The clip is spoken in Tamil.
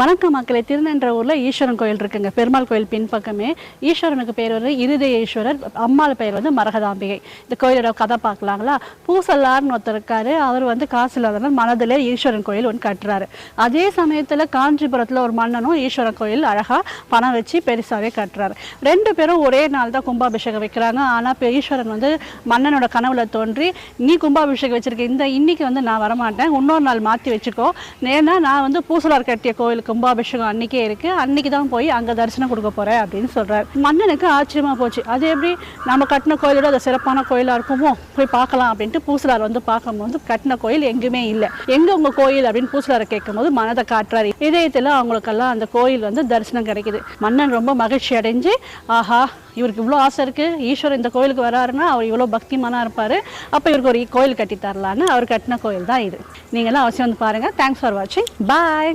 வணக்கம் மக்களே. திருநென்ற ஊரில் ஈஸ்வரன் கோயில் இருக்குங்க. பெருமாள் கோயில் பின்பக்கமே. ஈஸ்வரனுக்கு பேர் வந்து இருதய ஈஸ்வரர், அம்மாள் பெயர் வந்து மரகதாம்பிகை. இந்த கோயிலோட கதை பார்க்கலாங்களா? பூசல்லார்னு ஒருத்தர் இருக்காரு. அவர் வந்து காசு இல்லாதனால மனதிலே ஈஸ்வரன் கோயில் ஒன்று கட்டுறாரு. அதே சமயத்தில் காஞ்சிபுரத்தில் ஒரு மன்னனும் ஈஸ்வரன் கோயில் அழகாக பணம் வச்சு பெருசாகவே கட்டுறாரு. ரெண்டு பேரும் ஒரே நாள் தான் கும்பாபிஷேகம் வைக்கிறாங்க. ஆனால் ஈஸ்வரன் வந்து மன்னனோட கனவுல தோன்றி, நீ கும்பாபிஷேகம் வச்சிருக்க இன்னைக்கு வந்து நான் வரமாட்டேன், இன்னொரு நாள் மாற்றி வச்சுக்கோ, ஏன்னா நான் வந்து பூசலார் கட்டிய கோயில் கும்பாபிஷேகம் அன்னைக்கே இருக்கு, அன்னைக்கு தான் போய் அங்க தரிசனம் கொடுக்க போறேன் அப்படின்னு சொல்றாரு. மன்னனுக்கு ஆச்சரியமா போச்சு. அது எப்படி நம்ம கட்டின கோயிலோட அது சிறப்பான கோயிலா இருக்குமோ, போய் பார்க்கலாம் அப்படின்ட்டு பூசலார் வந்து பார்க்கும்போது கட்டின கோயில் எங்குமே இல்லை. எங்க உங்க கோயில் அப்படின்னு பூசலாரை கேட்கும் போது மனதை காட்டுறாரு. இதயத்துல அவங்களுக்கெல்லாம் அந்த கோயில் வந்து தரிசனம் கிடைக்குது. மன்னன் ரொம்ப மகிழ்ச்சி அடைஞ்சு, ஆஹா இவருக்கு இவ்வளோ ஆசை இருக்கு, ஈஸ்வரர் இந்த கோயிலுக்கு வராருன்னா அவர் இவ்வளோ பக்திமானா இருப்பாரு, அப்போ இவருக்கு ஒரு கோயில் கட்டி தரலான்னு அவர் கட்டின கோயில் தான் இது. நீங்களாம் அவசியம் வந்து பாருங்க. தேங்க்ஸ் ஃபார் வாட்சிங். பாய்.